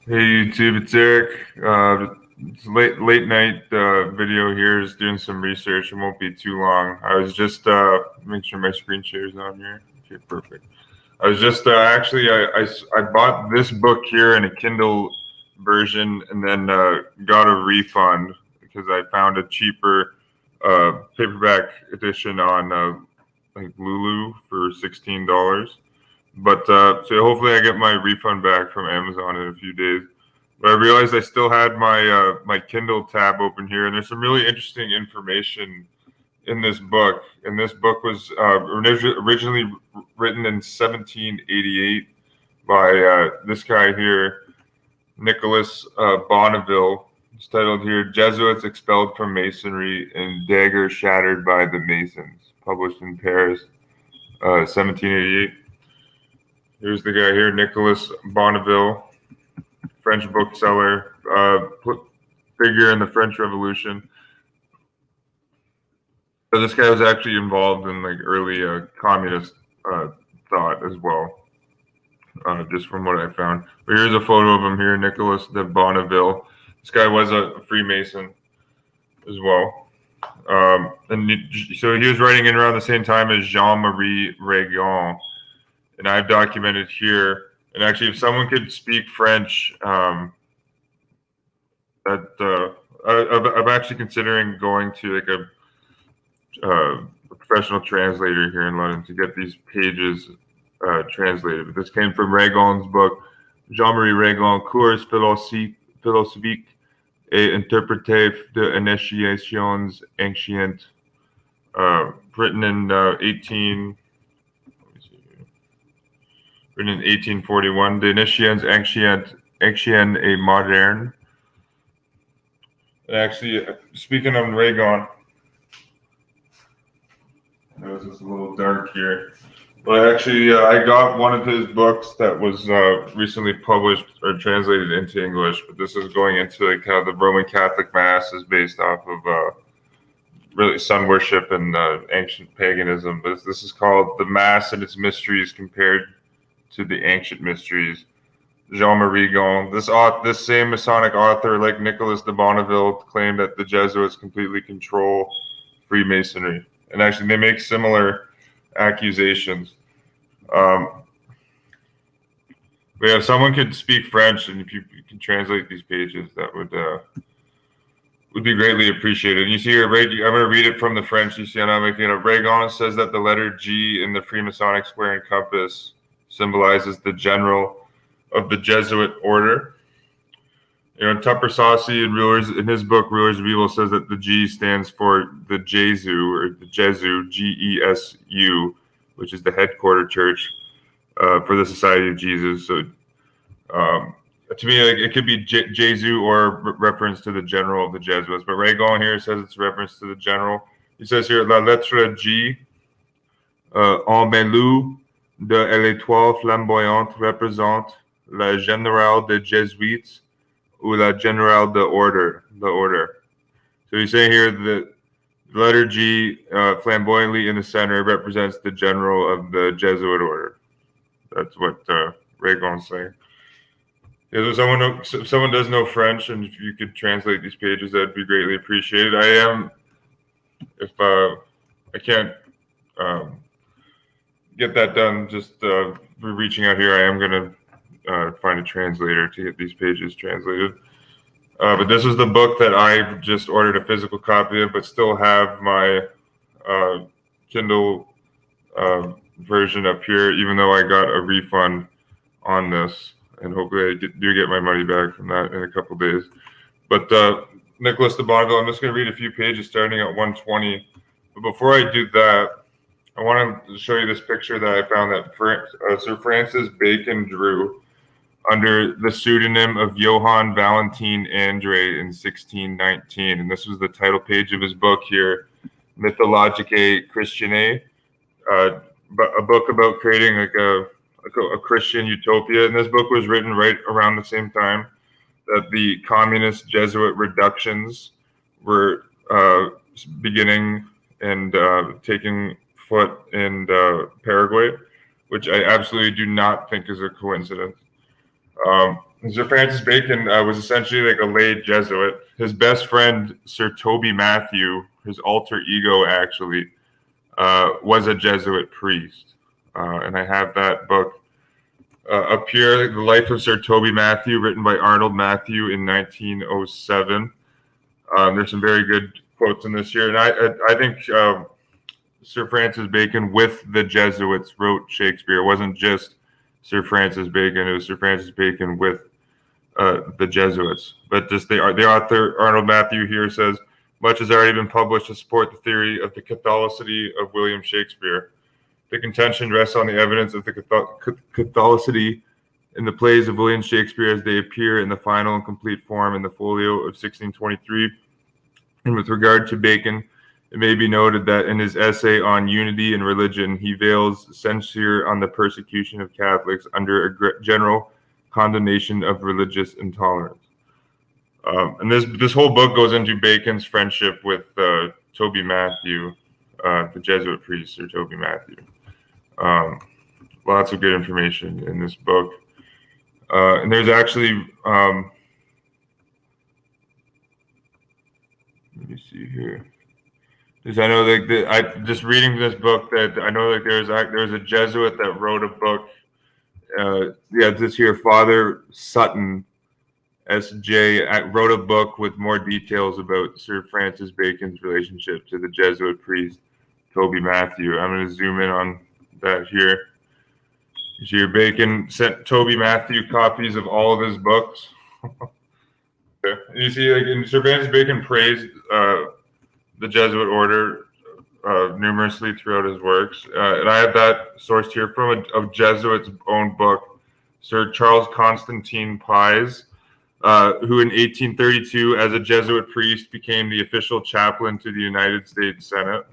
Hey YouTube, it's Eric. It's late night video here. Is doing some research. It won't be too long. I was just make sure my screen share is on here. Okay, perfect. I was just actually I bought this book here in a Kindle version and then got a refund because I found a cheaper paperback edition on like Lulu for $16. But so hopefully I get my refund back from Amazon in a few days. But I realized I still had my my Kindle tab open here, and there's some really interesting information in this book. And this book was originally written in 1788 by this guy here, Nicholas Bonneville. It's titled here "Jesuits Expelled from Masonry and Dagger Shattered by the Masons," published in Paris, 1788. Here's the guy here, Nicholas Bonneville, French bookseller, figure in the French Revolution. So this guy was actually involved in like early communist thought as well, just from what I found. But here's a photo of him here, Nicholas de Bonneville. This guy was a Freemason as well. So he was writing in around the same time as Jean-Marie Regan. And I've documented here, and actually, if someone could speak French, I'm actually considering going to like a professional translator here in London to get these pages translated. But this came from Regan's book, Jean-Marie Regan, Cours philosophiques et interprétatifs de initiations anciennes, written in 1841, De Initiations Anciennes et Modernes. And actually, speaking of Regan, it was just a little dark here. But actually, I got one of his books that was recently published or translated into English. But this is going into like how the Roman Catholic Mass is based off of really sun worship and ancient paganism. But this is called "The Mass and Its Mysteries Compared to the Ancient Mysteries." Jean-Marie Regan. This same Masonic author, like Nicholas de Bonneville, claimed that the Jesuits completely control Freemasonry, and actually they make similar accusations. But if someone could speak French, and if you can translate these pages, that would be greatly appreciated. And you see here, I'm going to read it from the French. You see, I'm not making it up. Regan says that the letter G in the Freemasonic square and compass symbolizes the general of the Jesuit order. You know, Tupper Saucy in his book Rulers of Evil says that the G stands for the Jesu or the Jesu, Gesu, which is the headquarter church for the Society of Jesus. So to me, like, it could be Jesu or reference to the general of the Jesuits. But Regan here says it's reference to the general. He says here, La lettre G en Belou de l'étoile flamboyante représente la générale des Jésuites ou la générale de order. So he's saying here that the letter G flamboyantly in the center represents the general of the Jesuit order. That's what Regan's saying. If someone does know French, and if you could translate these pages, that'd be greatly appreciated. If I can't get that done, just reaching out here, I am going to find a translator to get these pages translated. But this is the book that I just ordered a physical copy of, but still have my Kindle version up here, even though I got a refund on this. And hopefully I do get my money back from that in a couple days. But Nicholas de Bonneville, I'm just going to read a few pages starting at 120. But before I do that, I want to show you this picture that I found that Sir Francis Bacon drew under the pseudonym of Johann Valentin André in 1619. And this was the title page of his book here, Mythologicae Christianae, a book about creating like a Christian utopia. And this book was written right around the same time that the communist Jesuit reductions were beginning and taking foot in Paraguay, which I absolutely do not think is a coincidence. Sir Francis Bacon was essentially like a lay Jesuit. His best friend, Sir Toby Matthew, his alter ego actually, was a Jesuit priest. And I have that book up here, The Life of Sir Toby Matthew, written by Arnold Matthew in 1907. There's some very good quotes in this here. And I think Sir Francis Bacon with the Jesuits wrote Shakespeare. It wasn't just Sir Francis Bacon. It was Sir Francis Bacon with the Jesuits. But just the author, Arnold Matthew, here says, much has already been published to support the theory of the Catholicity of William Shakespeare. The contention rests on the evidence of the Catholicity in the plays of William Shakespeare as they appear in the final and complete form in the folio of 1623. And with regard to Bacon, it may be noted that in his essay on unity and religion, he veils censure on the persecution of Catholics under a general condemnation of religious intolerance. And this whole book goes into Bacon's friendship with Toby Matthew, the Jesuit priest, Sir Toby Matthew. Lots of good information in this book. And there's actually, let me see here. Because I know that I just reading this book that I know that there's a Jesuit that wrote a book. This here, Father Sutton, S.J., wrote a book with more details about Sir Francis Bacon's relationship to the Jesuit priest Toby Matthew. I'm going to zoom in on that here. You see, Bacon sent Toby Matthew copies of all of his books. You see, like, Sir Francis Bacon praised the Jesuit order numerously throughout his works. And I have that sourced here from a Jesuit's own book, Sir Charles Constantine Pies, who in 1832, as a Jesuit priest, became the official chaplain to the United States Senate.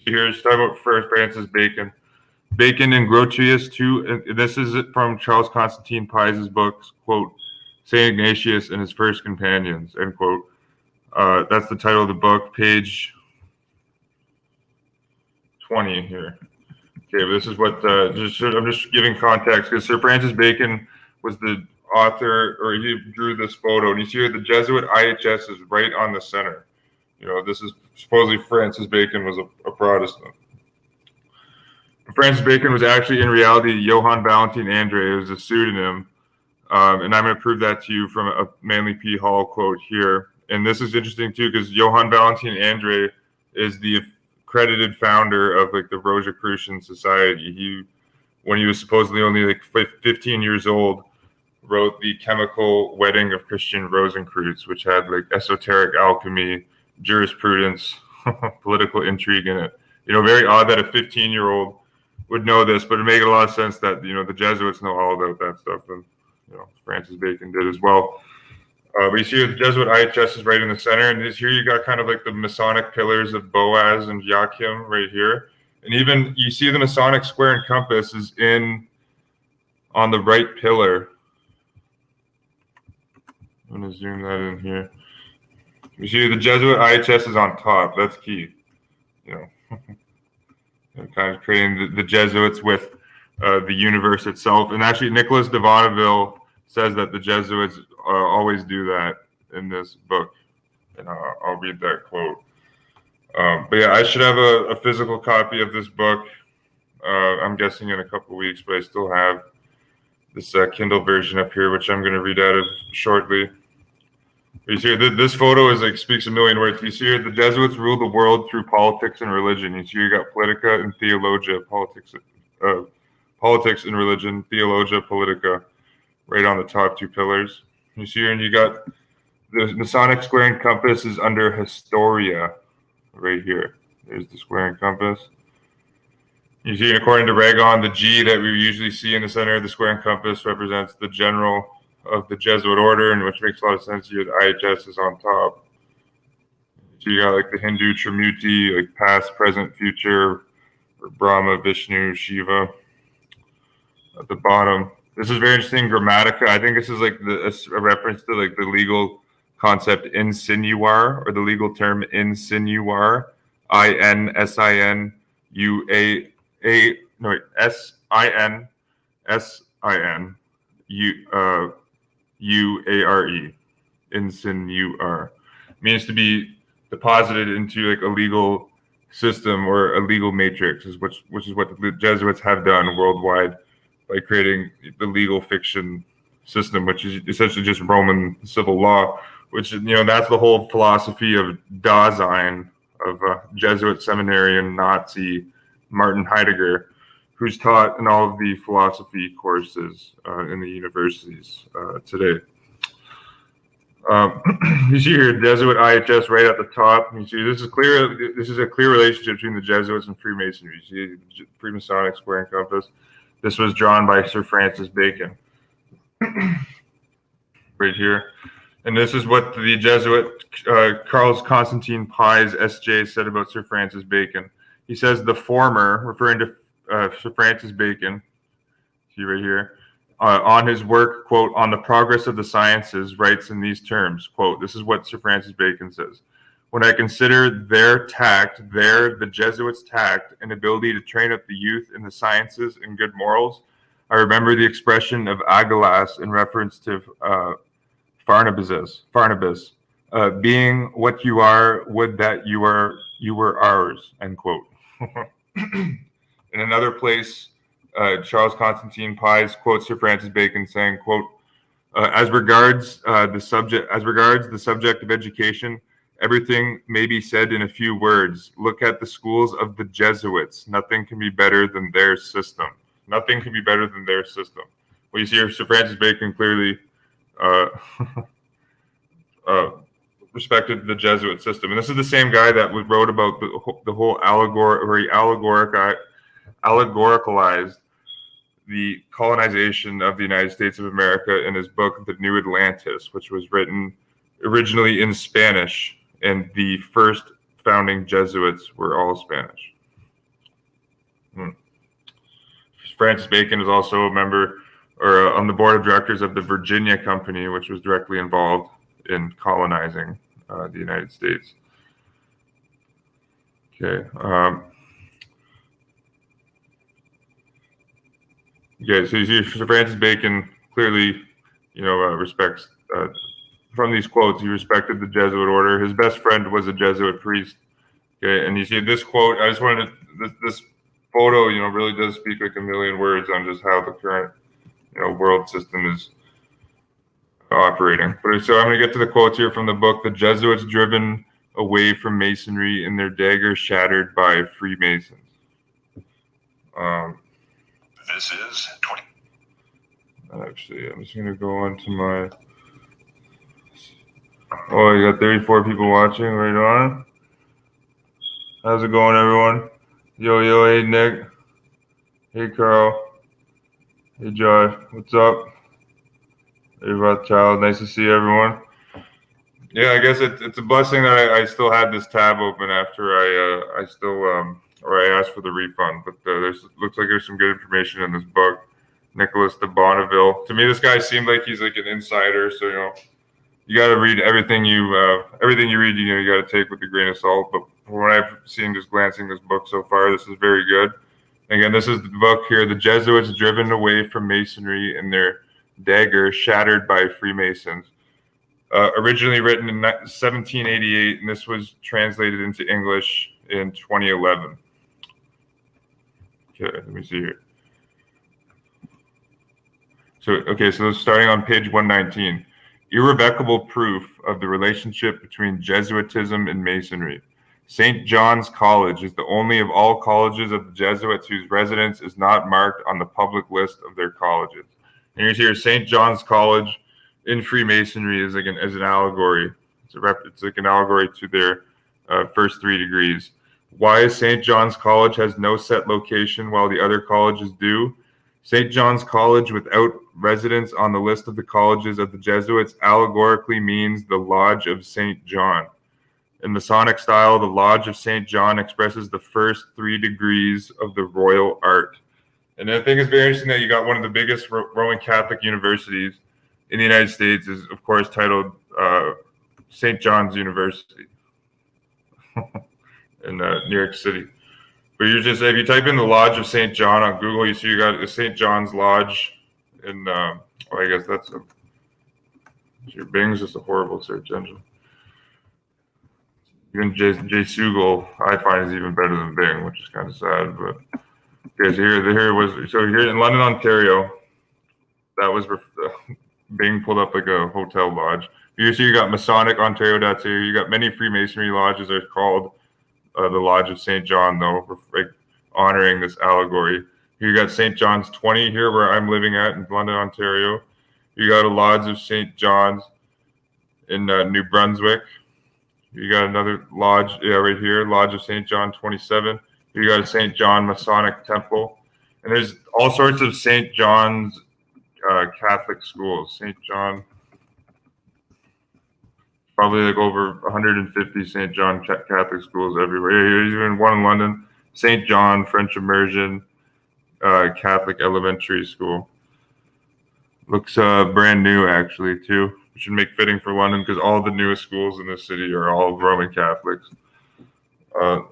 Here's talking about Sir Francis Bacon. Bacon and Grotius too. This is from Charles Constantine Pies' books, quote, St. Ignatius and his first companions, end quote. That's the title of the book, page 20 here. Okay, but this is what I'm just giving context because Sir Francis Bacon was the author, or he drew this photo, and you see here the Jesuit IHS is right on the center. You know, this is supposedly Francis Bacon was a Protestant. Francis Bacon was actually in reality Johann Valentin Andre. It was a pseudonym, and I'm going to prove that to you from a Manly P. Hall quote here. And this is interesting too because Johann Valentin Andre is the accredited founder of like the Rosicrucian Society. He, when he was supposedly only like 15 years old, wrote the Chemical Wedding of Christian Rosencreutz, which had like esoteric alchemy, jurisprudence, political intrigue in it. You know, very odd that a 15-year-old would know this, but it makes a lot of sense that, you know, the Jesuits know all about that stuff, and, you know, Francis Bacon did as well. But you see the Jesuit IHS is right in the center, and here you got kind of like the Masonic pillars of Boaz and Joachim right here. And even you see the Masonic square and compass is on the right pillar. I'm going to zoom that in here. You see the Jesuit IHS is on top. That's key. You know, kind of creating the Jesuits with the universe itself. And actually, Nicholas de Bonneville says that the Jesuits always do that in this book. And I'll read that quote. But yeah, I should have a physical copy of this book. I'm guessing in a couple of weeks, but I still have this Kindle version up here, which I'm going to read out of shortly. You see, this photo is like speaks a million words. You see here, the Jesuits ruled the world through politics and religion. You see, you got Politica and Theologia, politics and religion, Theologia, Politica, right on the top two pillars. You see here, and you got the Masonic square and compass is under Historia, right here. There's the square and compass. You see, according to Ragon, the G that we usually see in the center of the square and compass represents the general of the Jesuit order, and which makes a lot of sense here. The IHS is on top. So you got like the Hindu Trimurti, like past, present, future, or Brahma, Vishnu, Shiva at the bottom. This is very interesting. Grammatica. I think this is like a reference to like the legal concept insinuar, or the legal term insinuar. INSINUA. No, wait, SINSIN. U-A-R-E. Insinuare. Means to be deposited into like a legal system or a legal matrix, which is what the Jesuits have done worldwide by creating the legal fiction system, which is essentially just Roman civil law, which is, that's the whole philosophy of Dasein, of Jesuit seminarian Nazi Martin Heidegger, who's taught in all of the philosophy courses in the universities today. You see here Jesuit IHS right at the top. You see this is clear. This is a clear relationship between the Jesuits and Freemasonry. You see Freemasonic square and compass. This was drawn by Sir Francis Bacon right here. And this is what the Jesuit Charles Constantine Pies, S.J., said about Sir Francis Bacon. He says the former, referring to Sir Francis Bacon, see right here, on his work, quote, on the progress of the sciences, writes in these terms, quote, this is what Sir Francis Bacon says. When I consider the Jesuits' tact and ability to train up the youth in the sciences and good morals, I remember the expression of Agalas in reference to Pharnabas, being what you are, would that you were ours, end quote. In another place, Charles Constantine Pies quotes Sir Francis Bacon saying, quote, as regards the subject of education, everything may be said in a few words. Look at the schools of the Jesuits. Nothing can be better than their system. Nothing can be better than their system. Well, you see here, Sir Francis Bacon clearly respected the Jesuit system. And this is the same guy that wrote about the whole allegoricalized the colonization of the United States of America in his book, The New Atlantis, which was written originally in Spanish, and the first founding Jesuits were all Spanish. Francis Bacon is also a member or on the board of directors of the Virginia Company, which was directly involved in colonizing the United States. Okay. So you see, Sir Francis Bacon clearly, respects, from these quotes, he respected the Jesuit order. His best friend was a Jesuit priest. Okay, and you see this quote, I just wanted to, this photo, really does speak like a million words on just how the current, world system is operating. But so I'm going to get to the quotes here from the book, The Jesuits Driven Away from Masonry and Their Daggers Shattered by Freemasons. This is 20. Actually, I'm just going to go on to my... Oh, you got 34 people watching, right on. How's it going, everyone? Yo, hey, Nick. Hey, Carl. Hey, Josh. What's up? Hey, Rothschild. Nice to see everyone. Yeah, I guess it's a blessing that I still had this tab open after I asked for the refund. But looks like there's some good information in this book. Nicholas de Bonneville. To me, this guy seemed like he's like an insider. So you got to read everything you read. You got to take with a grain of salt. But from what I've seen, just glancing this book so far, this is very good. Again, this is the book here, The Jesuits Driven Away from Masonry and Their Dagger Shattered by Freemasons. Originally written in 1788, and this was translated into English in 2011. Okay, let me see here. So starting on page 119, irrevocable proof of the relationship between Jesuitism and Masonry. St. John's College is the only of all colleges of the Jesuits whose residence is not marked on the public list of their colleges. And here's here, St. John's College in Freemasonry is like an allegory. It's like an allegory to their first 3 degrees. Why St. John's College has no set location while the other colleges do? St. John's College without residence on the list of the colleges of the Jesuits allegorically means the Lodge of St. John. In Masonic style, the Lodge of St. John expresses the first 3 degrees of the royal art. And I think it's very interesting that you got one of the biggest Roman Catholic universities in the United States is, of course, titled St. John's University in New York City. But if you type in the Lodge of St. John on Google, you see you got the St. John's Lodge in, well, I guess that's Bing's just a horrible search engine. Even Jesuit I find is even better than Bing, which is kind of sad. But okay, so here in London, Ontario, that was where Bing pulled up like a hotel lodge. You see, you got Masonic Ontario.ca. You got many Freemasonry lodges are called the Lodge of St. John, though, like honoring this allegory. You got St. John's 20 here, where I'm living at in London, Ontario. You got a Lodge of St. John's in New Brunswick. You got another lodge, right here, Lodge of St. John 27. You got a St. John Masonic Temple. And there's all sorts of St. John's Catholic schools. St. John, probably like over 150 St. John Catholic schools everywhere. Here's even one in London, St. John French Immersion Catholic Elementary School. Looks brand new, actually, too. Which should make fitting for London because all the newest schools in this city are all Roman Catholics.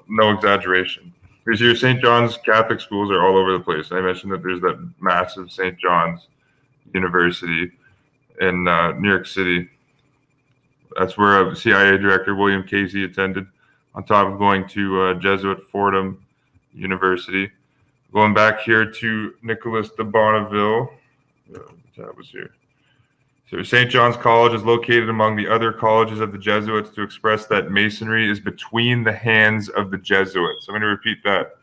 No exaggeration. Here's your St. John's Catholic schools are all over the place. I mentioned that there's that massive St. John's University in New York City. That's where CIA Director William Casey attended, on top of going to Jesuit Fordham University. Going back here to Nicholas de Bonneville. That was here. So St. John's College is located among the other colleges of the Jesuits to express that Masonry is between the hands of the Jesuits. I'm going to repeat that.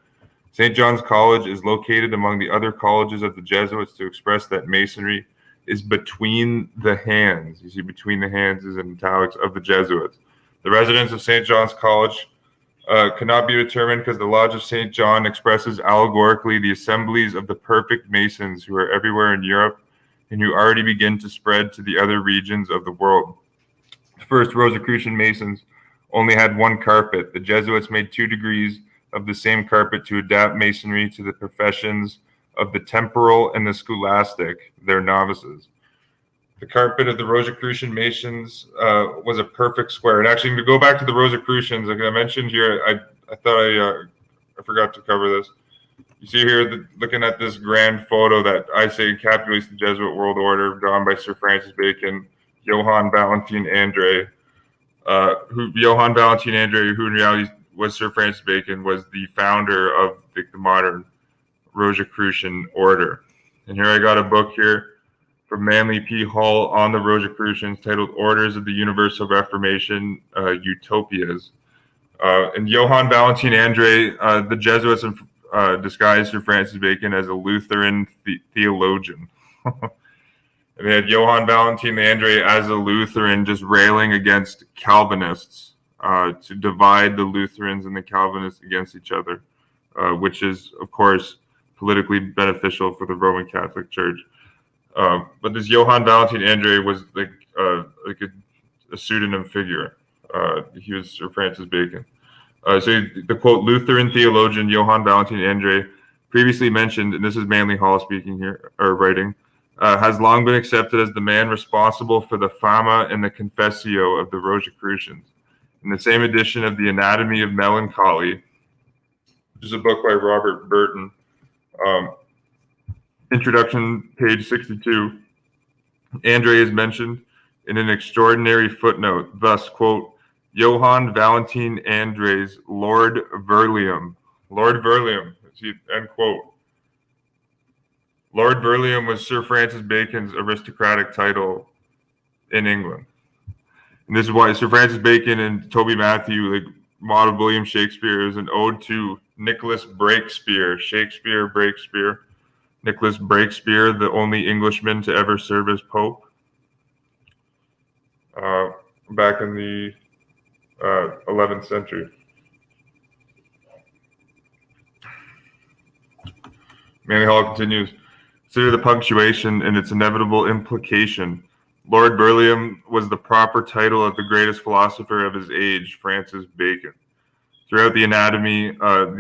St. John's College is located among the other colleges of the Jesuits to express that Masonry is between the hands. You see, between the hands is in italics of the Jesuits. The residents of St. John's College cannot be determined because the Lodge of St. John expresses allegorically the assemblies of the perfect Masons who are everywhere in Europe and who already begin to spread to the other regions of the world. The first Rosicrucian Masons only had one carpet. The Jesuits made 2 degrees of the same carpet to adapt Masonry to the professions of the temporal and the scholastic, their novices. The carpet of the Rosicrucian Masons was a perfect square. And actually, to go back to the Rosicrucians, like I mentioned here, I thought I forgot to cover this. You see here, looking at this grand photo that I say encapsulates the Jesuit world order, drawn by Sir Francis Bacon, Johann Valentin André, who in reality was Sir Francis Bacon, was the founder of the modern Rosicrucian order. And here I got a book here from Manly P. Hall on the Rosicrucians titled Orders of the Universal Reformation, Utopias. And Johann Valentin André, the Jesuits disguised Sir Francis Bacon as a Lutheran theologian. And they had Johann Valentin André as a Lutheran just railing against Calvinists to divide the Lutherans and the Calvinists against each other, which is, of course, politically beneficial for the Roman Catholic Church. But this Johann Valentin André was like a pseudonym figure. He was Sir Francis Bacon. So the quote, Lutheran theologian Johann Valentin André, previously mentioned, and this is Manly Hall speaking here, or writing, has long been accepted as the man responsible for the Fama and the Confessio of the Rosicrucians. In the same edition of The Anatomy of Melancholy, which is a book by Robert Burton, introduction, page 62, André is mentioned in an extraordinary footnote, thus, quote, Johann Valentin André's Lord Verlium. Lord Verlium, end quote. Lord Verlium was Sir Francis Bacon's aristocratic title in England. And this is why Sir Francis Bacon and Toby Matthew, like, modeled William Shakespeare as an ode to Nicholas Breakspear. Nicholas Breakspear, the only Englishman to ever serve as Pope. Back in the 11th century. Manly Hall continues, consider the punctuation and its inevitable implication. Lord Burleigh was the proper title of the greatest philosopher of his age, Francis Bacon. Throughout the anatomy of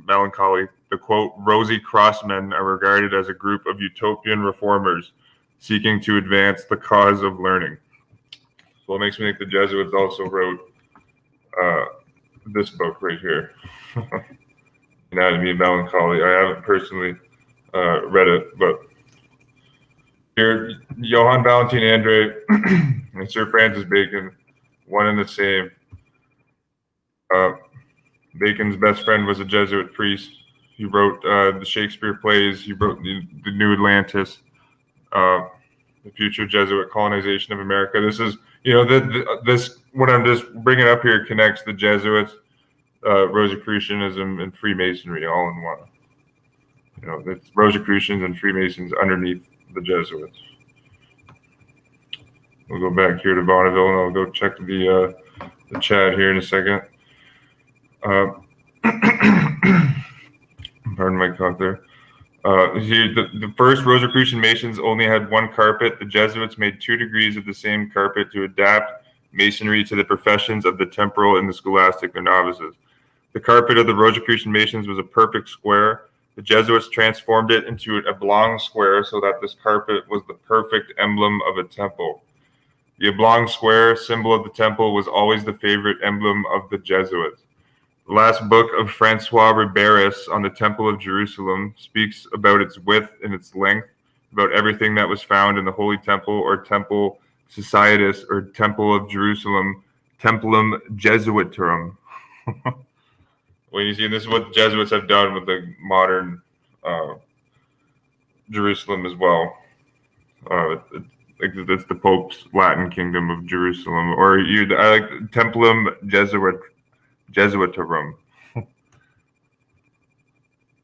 melancholy, the quote, rosy crossmen are regarded as a group of utopian reformers seeking to advance the cause of learning. So it makes me think the Jesuits also wrote this book right here, Anatomy of Melancholy. I haven't personally read it, but Here, Johann Valentin Andre and Sir Francis Bacon, one and the same. Bacon's best friend was a Jesuit priest. He wrote the Shakespeare plays. He wrote the New Atlantis, the future Jesuit colonization of America. This is, this what I'm just bringing up here connects the Jesuits, Rosicrucianism, and Freemasonry all in one. It's Rosicrucians and Freemasons underneath the Jesuits. We'll go back here to Bonneville, and I'll go check the chat here in a second. Pardon my cough there. The first Rosicrucian Masons only had one carpet. The Jesuits made 2 degrees of the same carpet to adapt Masonry to the professions of the temporal and the scholastic, their novices. The carpet of the Rosicrucian Masons was a perfect square. The Jesuits transformed it into an oblong square so that this carpet was the perfect emblem of a temple. The oblong square, symbol of the temple, was always the favorite emblem of the Jesuits. The last book of Francois Ribéris on the Temple of Jerusalem speaks about its width and its length, about everything that was found in the Holy Temple or Temple Societas or Temple of Jerusalem, Templum Jesuitorum. Well, you see, this is what the Jesuits have done with the modern Jerusalem as well. It's the Pope's Latin Kingdom of Jerusalem, or I like Templum Jesuitorum.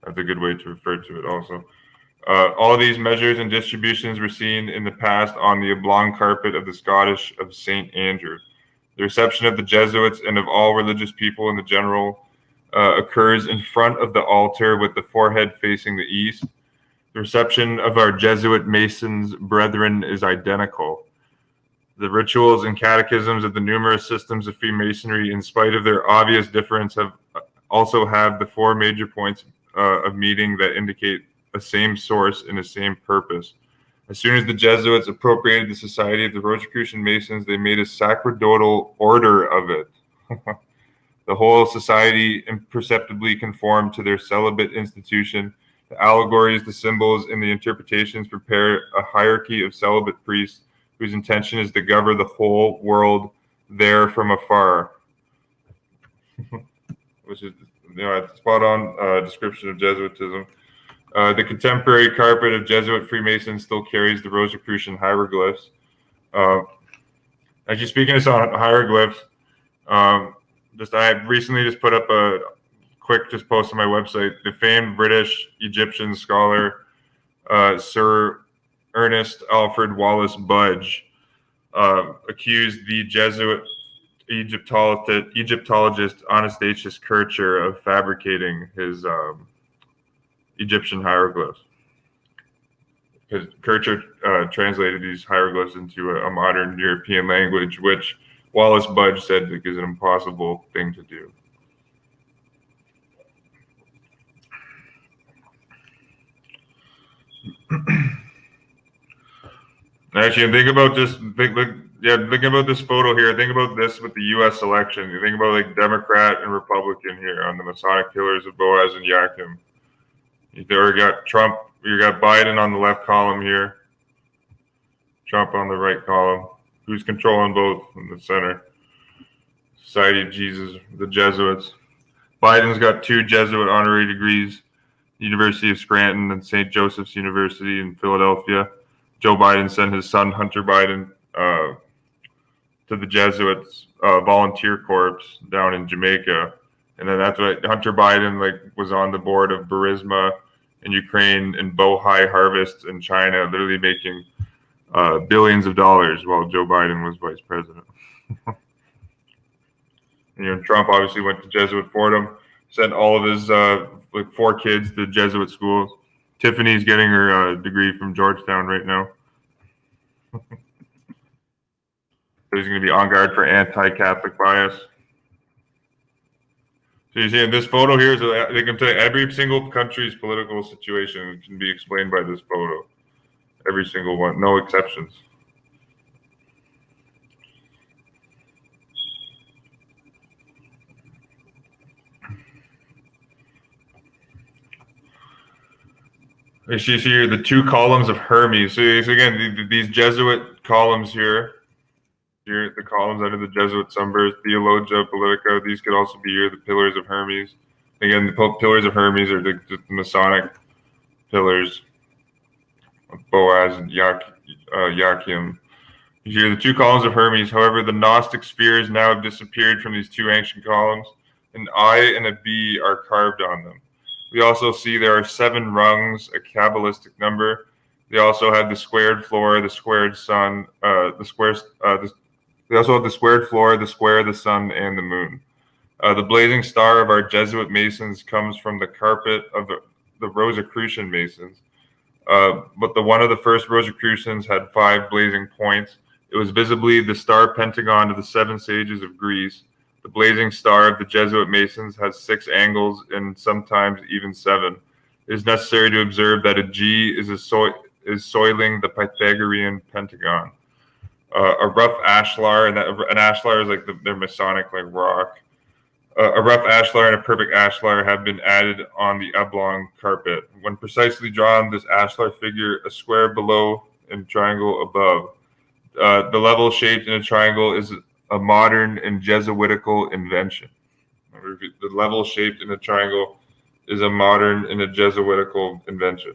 That's a good way to refer to it also. All these measures and distributions were seen in the past on the oblong carpet of the Scottish of St. Andrew. The reception of the Jesuits and of all religious people in the general occurs in front of the altar with the forehead facing the east. The reception of our Jesuit Masons brethren is identical. The rituals and catechisms of the numerous systems of Freemasonry, in spite of their obvious difference, also have the 4 major points of meeting that indicate a same source and a same purpose. As soon as the Jesuits appropriated the Society of the Rosicrucian Masons, they made a sacerdotal order of it. The whole society imperceptibly conformed to their celibate institution. The allegories, the symbols, and the interpretations prepare a hierarchy of celibate priests whose intention is to govern the whole world there from afar. Which is, a spot on description of Jesuitism. The contemporary carpet of Jesuit Freemasons still carries the Rosicrucian hieroglyphs. Actually, speaking of hieroglyphs, I recently just put up a quick post on my website. The famed British Egyptian scholar Sir Ernest Alfred Wallace Budge accused the Jesuit Egyptologist Anastasius Kircher of fabricating his Egyptian hieroglyphs. Because Kircher translated these hieroglyphs into a modern European language, which Wallace Budge said is an impossible thing to do. Actually, think about this. Think about this photo here. Think about this with the U.S. election. You think about like Democrat and Republican here on the Masonic Pillars of Boaz and Yakim. You got Trump. You got Biden on the left column here. Trump on the right column. Who's controlling both in the center? Society of Jesus, the Jesuits. Biden's got 2 Jesuit honorary degrees, University of Scranton and St. Joseph's University in Philadelphia. Joe Biden sent his son, Hunter Biden, to the Jesuits volunteer corps down in Jamaica. And then that's what Hunter Biden was on the board of Burisma in Ukraine and Bohai Harvest in China, literally making billions of dollars while Joe Biden was vice president. Trump obviously went to Jesuit Fordham, sent all of his 4 kids to Jesuit schools. Tiffany's getting her degree from Georgetown right now. He's going to be on guard for anti-Catholic bias. So you see in this photo here, they can tell you every single country's political situation can be explained by this photo. Every single one, no exceptions. You see here the two columns of Hermes. So again, these Jesuit columns here, the columns under the Jesuit Sumbers, Theologia Politica. These could also be here the pillars of Hermes. Again, the pillars of Hermes are the Masonic pillars of Boaz and Joachim. Here, the two columns of Hermes. However, the Gnostic spheres now have disappeared from these two ancient columns. An I and a B are carved on them. We also see there are 7 rungs, a Kabbalistic number. They also have the squared floor, the squared sun, they also have the squared floor, the square, the sun, and the moon. The blazing star of our Jesuit Masons comes from the carpet of the Rosicrucian Masons. But one of the first Rosicrucians had 5 blazing points. It was visibly the star pentagon of the 7 sages of Greece. The blazing star of the Jesuit Masons has 6 angles and sometimes even 7. It is necessary to observe that a G is soiling the Pythagorean pentagon. A rough ashlar, and an ashlar is like their Masonic like rock. A rough ashlar and a perfect ashlar have been added on the oblong carpet. When precisely drawn, this ashlar figure a square below and triangle above. The level shaped in a triangle is a modern and Jesuitical invention. The level shaped in a triangle is a modern and a Jesuitical invention.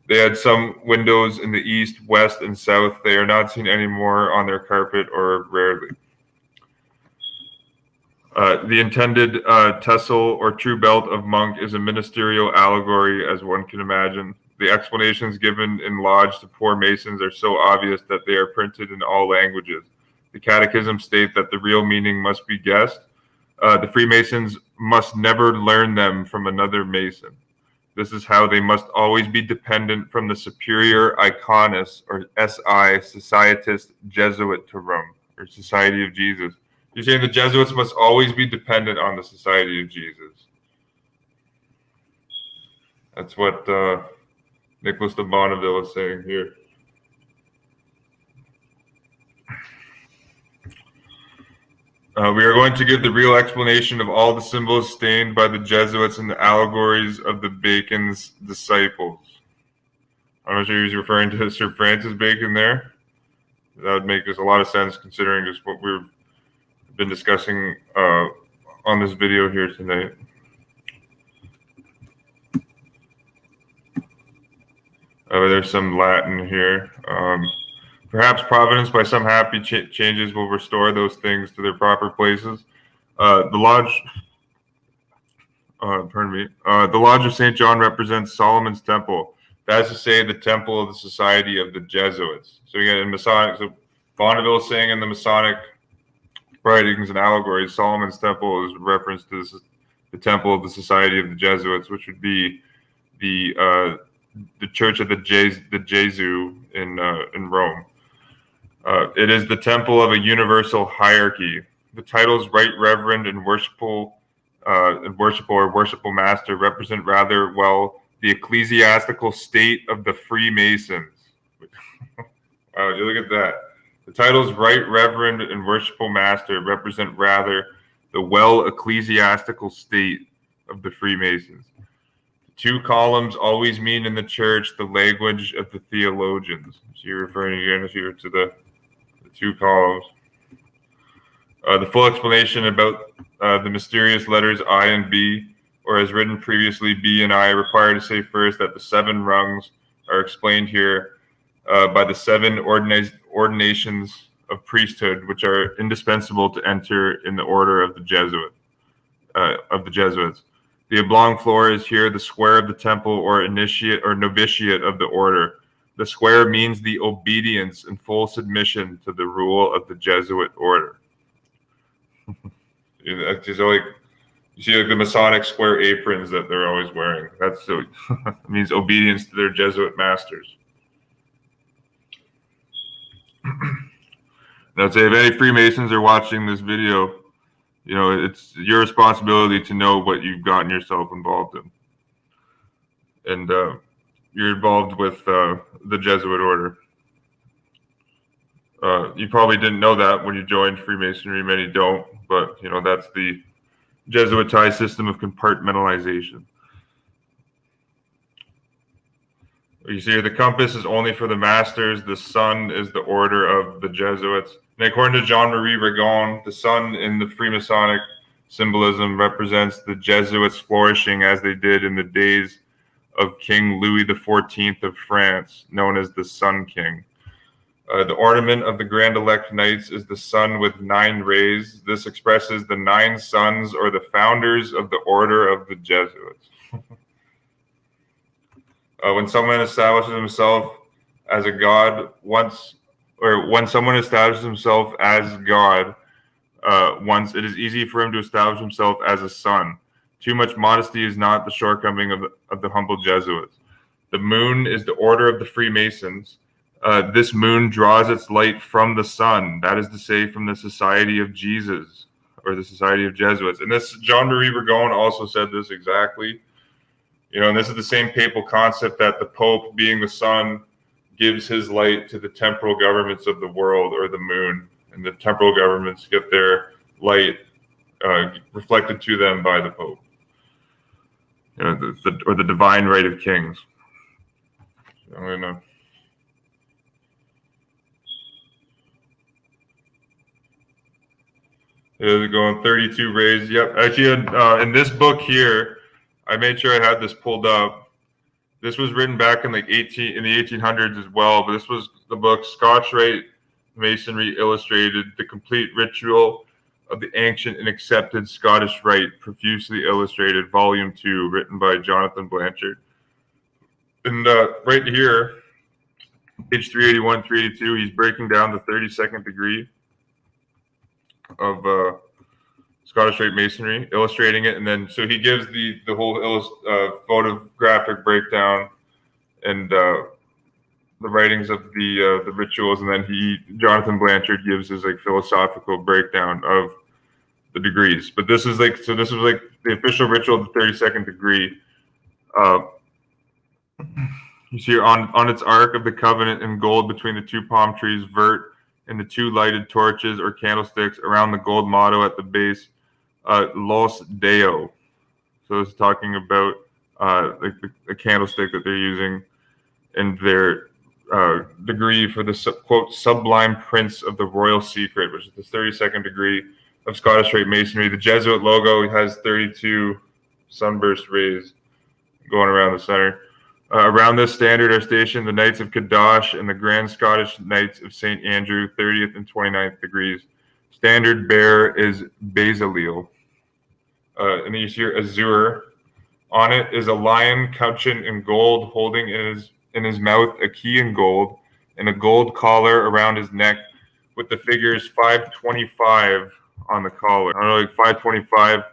They had some windows in the east, west, and south. They are not seen anymore on their carpet or rarely. The intended tessel or true belt of monk is a ministerial allegory, as one can imagine. The explanations given in lodge to poor Masons are so obvious that they are printed in all languages. The Catechism state that the real meaning must be guessed. The Freemasons must never learn them from another Mason. This is how they must always be dependent from the superior iconus or SI, Societas Jesuitorum, or Society of Jesus. You're saying the Jesuits must always be dependent on the Society of Jesus. That's what Nicholas de Bonneville is saying here. We are going to give the real explanation of all the symbols stained by the Jesuits and the allegories of the Bacon's disciples. I'm not sure he's referring to Sir Francis Bacon there. That would make a lot of sense considering just what we've been discussing on this video here tonight. There's some Latin here. Perhaps Providence, by some happy changes, will restore those things to their proper places. The lodge of St. John represents Solomon's temple. That is to say, the temple of the Society of the Jesuits. So again, in Masonic, so Bonneville is saying in the Masonic writings and allegories, Solomon's temple is reference to the temple of the Society of the Jesuits, which would be the Church of the Jesuit in Rome. It is the temple of a universal hierarchy. The titles Right Reverend and Worshipful or Worshipful Master represent rather well the ecclesiastical state of the Freemasons. Wow, you look at that. The titles Right Reverend and Worshipful Master represent rather the well ecclesiastical state of the Freemasons. The 2 columns always mean in the church the language of the theologians. So you're referring again here to the 2 columns. The full explanation about the mysterious letters I and B, or as written previously, B and I, require to say first that the 7 rungs are explained here by the 7 ordinations of priesthood, which are indispensable to enter in the order of the Jesuits. The oblong floor is here the square of the temple or initiate or novitiate of the order. The square means the obedience and full submission to the rule of the Jesuit order. It's just like you see, like the Masonic square aprons that they're always wearing. That's so it means obedience to their Jesuit masters. Now, say if any Freemasons are watching this video, you know it's your responsibility to know what you've gotten yourself involved in, and you're involved with the Jesuit order. You probably didn't know that when you joined Freemasonry. Many don't, but you know that's the Jesuitized system of compartmentalization. You see here, the compass is only for the masters. The sun is the order of the Jesuits. And according to Jean-Marie Regon, the sun in the Freemasonic symbolism represents the Jesuits flourishing as they did in the days of King Louis XIV of France, known as the Sun King. The ornament of the Grand Elect Knights is the sun with 9 rays. This expresses the 9 sons, or the founders of the Order of the Jesuits. When someone establishes himself as a god when someone establishes himself as God once, it is easy for him to establish himself as a son. Too much modesty is not the shortcoming of the humble Jesuits. The moon is the order of the Freemasons. This moon draws its light from the sun, that is to say, from the Society of Jesus, or the Society of Jesuits. And this, Jean-Marie Regon also said this exactly. And this is the same papal concept that the Pope, being the sun, gives his light to the temporal governments of the world, or the moon, and the temporal governments get their light reflected to them by the Pope, or the divine right of kings. So I'm gonna. They're going 32 rays. Yep. Actually, in this book here, I made sure I had this pulled up. This was written back in the 1800s as well, but this was the book Scotch Rite Masonry Illustrated, the complete ritual of the ancient and accepted Scottish Rite, profusely illustrated, volume 2, written by Jonathan Blanchard. And right here, page 381, 382, he's breaking down the 32nd degree of Scottish Rite Masonry, illustrating it, and then so he gives the whole photographic breakdown and the writings of the rituals, and then Jonathan Blanchard gives his philosophical breakdown of the degrees. But this is this was the official ritual of the 32nd degree. You see on its ark of the covenant in gold between the 2 palm trees, vert, and the 2 lighted torches or candlesticks around the gold motto at the base, Los Deo. So it's talking about the candlestick that they're using in their degree for the quote sublime prince of the royal secret, which is the 32nd degree of Scottish Rite Masonry. The Jesuit logo has 32 sunburst rays going around the center. Around this standard are stationed the Knights of Cadash and the Grand Scottish Knights of St. Andrew, 30th and 29th degrees. Standard bearer is Bezaleel. And then you see here Azure. On it is a lion couching in gold, holding in his mouth a key in gold, and a gold collar around his neck with the figures 525 on the collar. I don't know, 525.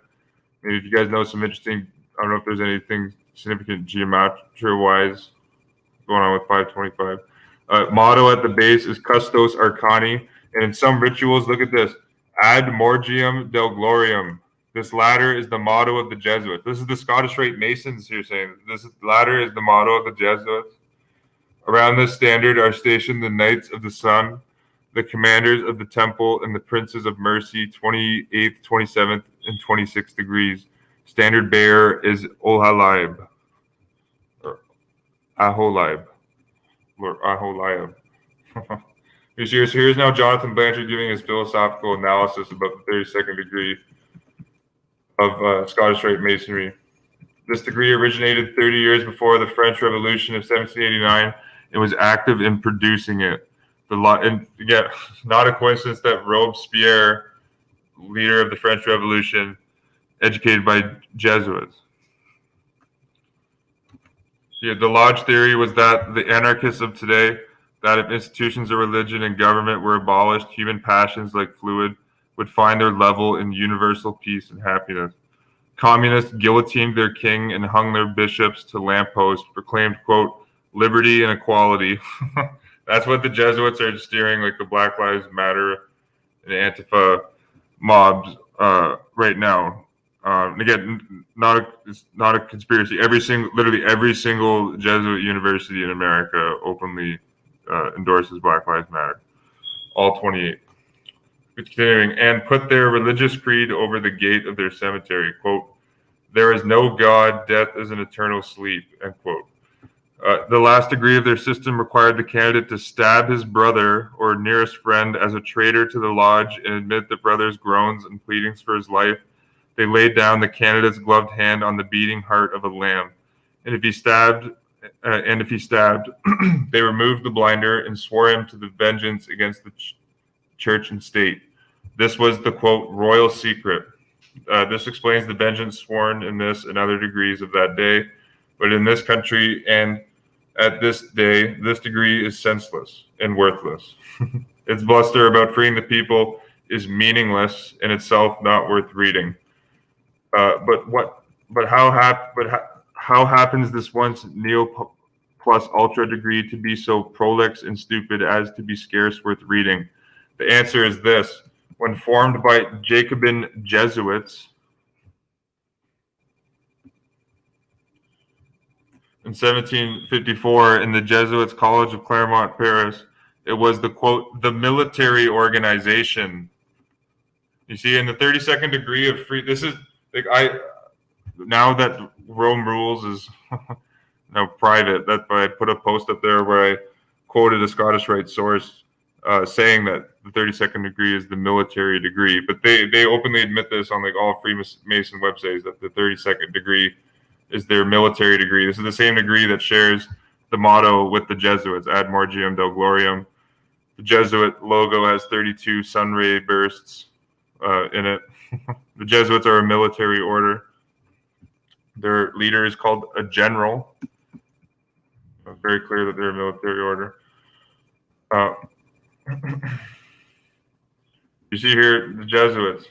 Maybe if you guys know some interesting, I don't know if there's anything significant geometry-wise going on with 525. Motto at the base is Custos Arcani, and in some rituals, look at this, Ad Morgium del Gloriam. This latter is the motto of the Jesuits. This is the Scottish Rite Masons here saying this latter is the motto of the Jesuits. Around this standard are stationed the Knights of the Sun, the commanders of the temple, and the princes of mercy, 28th, 27th, and 26th degrees. Standard bearer is Ohalib, or Aholib, or Aholiab. Here's now Jonathan Blanchard giving his philosophical analysis about the 32nd degree of Scottish Rite Masonry. This degree originated 30 years before the French Revolution of 1789 and was active in producing it. And again, not a coincidence that Robespierre, leader of the French Revolution, educated by Jesuits. Yeah, the Lodge theory was that the anarchists of today, that if institutions of religion and government were abolished, human passions like fluid would find their level in universal peace and happiness. Communists guillotined their king and hung their bishops to lampposts, proclaimed, quote, liberty and equality. That's what the Jesuits are steering, like the Black Lives Matter and Antifa mobs right now. Again, it's not a conspiracy. Literally every single Jesuit university in America openly endorses Black Lives Matter. All 28. Continuing, and put their religious creed over the gate of their cemetery. Quote, there is no God, death is an eternal sleep, end quote. The last degree of their system required the candidate to stab his brother or nearest friend as a traitor to the lodge and admit the brother's groans and pleadings for his life. They laid down the candidate's gloved hand on the beating heart of a lamb, and if he stabbed, they removed the blinder and swore him to the vengeance against the church and state. This was the quote royal secret. This explains the vengeance sworn in this and other degrees of that day, but in this country and at this day, this degree is senseless and worthless. Its bluster about freeing the people is meaningless in itself, not worth reading. But how happens this once neo plus ultra degree to be so prolix and stupid as to be scarce worth reading? The answer is this: when formed by Jacobin Jesuits in 1754 in the Jesuits College of Claremont, Paris, it was the quote, the military organization. You see, in the 32nd degree of free, this is like now that Rome rules is now private. That's why I put a post up there where I quoted a Scottish Rite source saying that the 32nd degree is the military degree, but they openly admit this on like all Freemason websites that the 32nd degree is their military degree. This is the same degree that shares the motto with the Jesuits, Ad Morgium Deo Gloriam. The Jesuit logo has 32 sun ray bursts in it. The Jesuits are a military order. Their leader is called a general. It's very clear that they're a military order. You see here the Jesuits.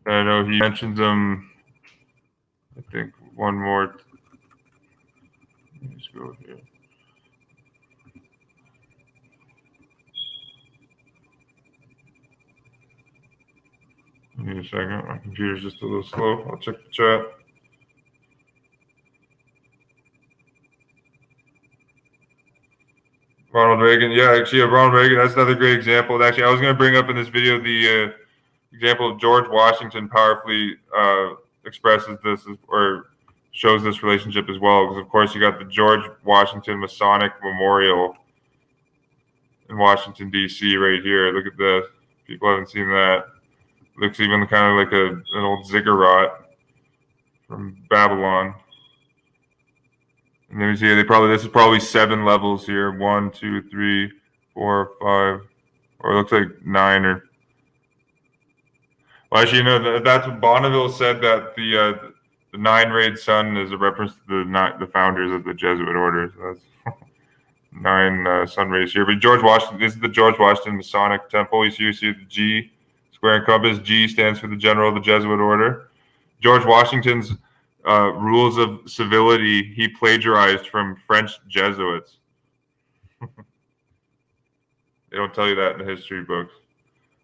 I know he mentions them. I think one more. Let's go here. Give me a second. My computer's just a little slow. I'll check the chat. Ronald Reagan. Yeah, actually, Ronald Reagan. That's another great example. Actually, I was going to bring up in this video the example of George Washington powerfully expresses this or shows this relationship as well. Because, of course, you got the George Washington Masonic Memorial in Washington, D.C. right here. Look at this. People haven't seen that. Looks even kind of like an old ziggurat from Babylon. And then you see this is probably 7 levels here. 1, 2, 3, 4, 5, or it looks like 9 or. Well, actually, that's what Bonneville said, that the 9-rayed sun is a reference to the founders of the Jesuit order. So that's 9 sun rays here. But George Washington, this is the George Washington Masonic Temple. You see the G, square and compass. G stands for the general of the Jesuit order. George Washington's rules of civility he plagiarized from French Jesuits. They don't tell you that in the history books.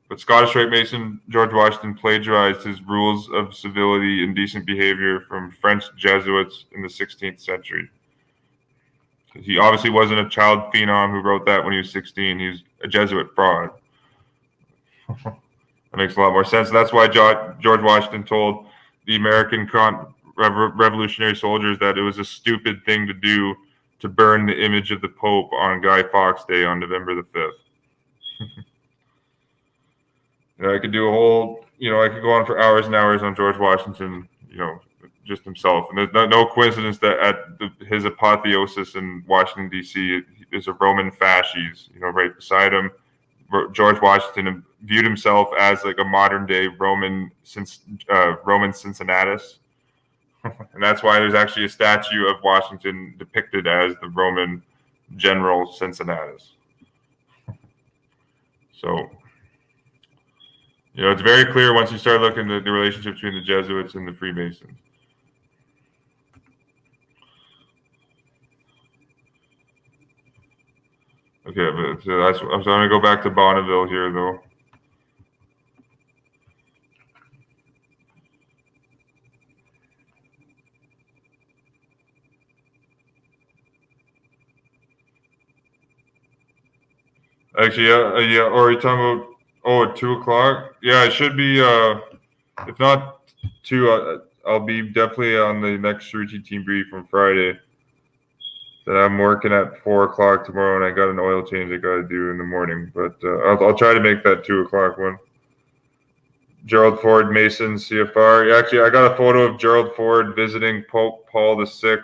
But Scottish Rite Mason George Washington plagiarized his rules of civility and decent behavior from French Jesuits in the 16th century. He obviously wasn't a child phenom who wrote that when he was 16. He was a Jesuit fraud. That makes a lot more sense. That's why George Washington told the American revolutionary soldiers that it was a stupid thing to do to burn the image of the Pope on Guy Fawkes Day on November the 5th. I could do a whole, I could go on for hours and hours on George Washington, just himself. And there's no coincidence that at his apotheosis in Washington, D.C., is a Roman fasces, right beside him. George Washington viewed himself as like a modern day Roman Cincinnatus. And that's why there's actually a statue of Washington depicted as the Roman general Cincinnatus. So, it's very clear once you start looking at the relationship between the Jesuits and the Freemasons. Okay, but I'm going to go back to Bonneville here, though. Actually, yeah. Or are you talking about? Oh, at 2 o'clock? Yeah, it should be. If not two, I'll be definitely on the next routine team brief on Friday. That I'm working at 4 o'clock tomorrow, and I got an oil change I got to do in the morning. But I'll try to make that 2 o'clock one. Gerald Ford, Mason, CFR. Actually, I got a photo of Gerald Ford visiting Pope Paul VI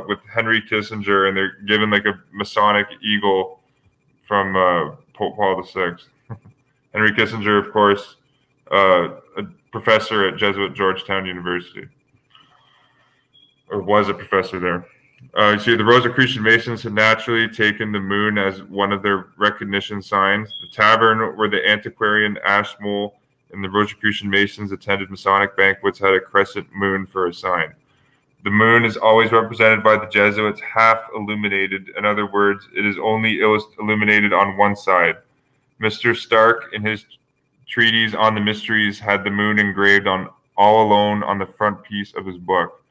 with Henry Kissinger, and they're given like a Masonic eagle from Pope Paul VI. Henry Kissinger, of course, a professor at Jesuit Georgetown University, or was a professor there. You see, the Rosicrucian Masons had naturally taken the moon as one of their recognition signs. The tavern where the antiquarian Ashmole and the Rosicrucian Masons attended Masonic banquets had a crescent moon for a sign. The moon is always represented by the Jesuits half illuminated. In other words, it is only illuminated on one side. Mr. Stark, in his treatise on the mysteries, had the moon engraved on all alone on the front piece of his book.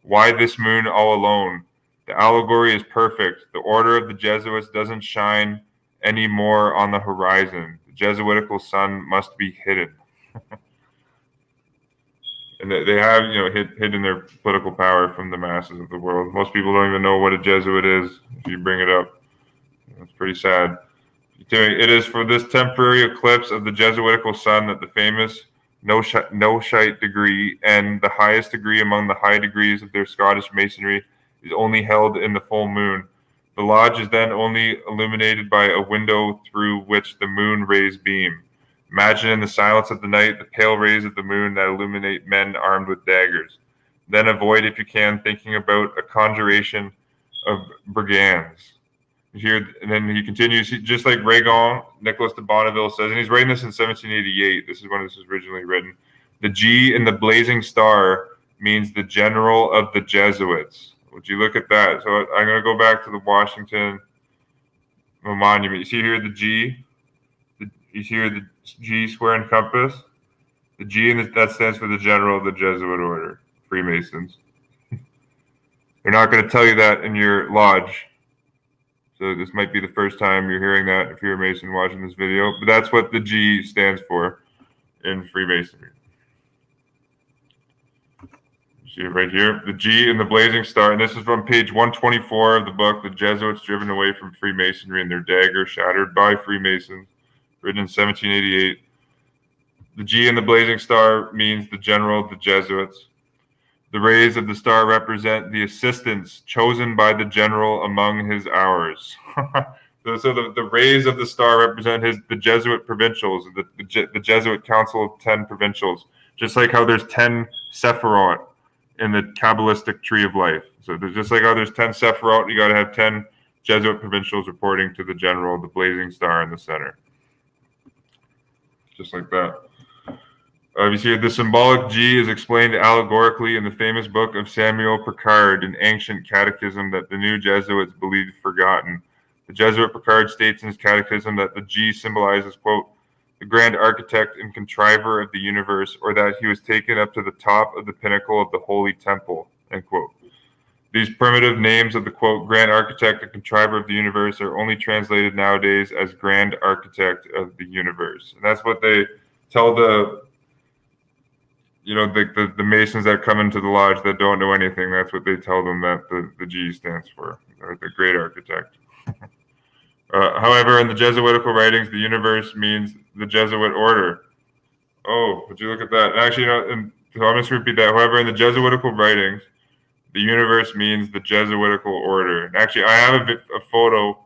Why this moon all alone? The allegory is perfect. The order of the Jesuits doesn't shine any more on the horizon. The Jesuitical sun must be hidden. And they have, hidden their political power from the masses of the world. Most people don't even know what a Jesuit is if you bring it up. It's pretty sad. It is for this temporary eclipse of the Jesuitical sun that the famous Noshite degree and the highest degree among the high degrees of their Scottish Masonry is only held in the full moon. The lodge is then only illuminated by a window through which the moon rays beam. Imagine in the silence of the night the pale rays of the moon that illuminate men armed with daggers. Then avoid, if you can, thinking about a conjuration of brigands. Here, and then he continues, just like Regan, Nicholas de Bonneville says, and he's writing this in 1788. This is when this was originally written. The G in the blazing star means the general of the Jesuits. Would you look at that? So I'm going to go back to the Washington Monument. You see here the G? You see here the G square and compass? The G, that stands for the general of the Jesuit order, Freemasons. They're not going to tell you that in your lodge. So this might be the first time you're hearing that if you're a Mason watching this video. But that's what the G stands for in Freemasonry. You see it right here. The G in the blazing star. And this is from page 124 of the book, The Jesuits Driven Away from Freemasonry and Their Dagger Shattered by Freemasons, written in 1788. The G in the blazing star means the general of the Jesuits. The rays of the star represent the assistants chosen by the general among his hours. So the rays of the star represent the Jesuit provincials, the Jesuit Council of 10 provincials, just like how there's 10 Sephiroth in the Kabbalistic tree of life. So there's just like how there's 10 Sephiroth, you got to have 10 Jesuit provincials reporting to the general, the blazing star in the center. Just like that. You see, the symbolic G is explained allegorically in the famous book of Samuel Picard, an ancient catechism that the new Jesuits believed forgotten. The Jesuit Picard states in his catechism that the G symbolizes, quote, the grand architect and contriver of the universe, or that he was taken up to the top of the pinnacle of the holy temple, end quote. These primitive names of the, quote, grand architect and contriver of the universe are only translated nowadays as grand architect of the universe. And that's what they tell the Masons that come into the lodge that don't know anything. That's what they tell them that the G stands for, or the great architect. However, in the Jesuitical writings, the universe means the Jesuit order. Oh, would you look at that? Actually, so I'm going to repeat that. However, in the Jesuitical writings, the universe means the Jesuitical order. And actually, I have a photo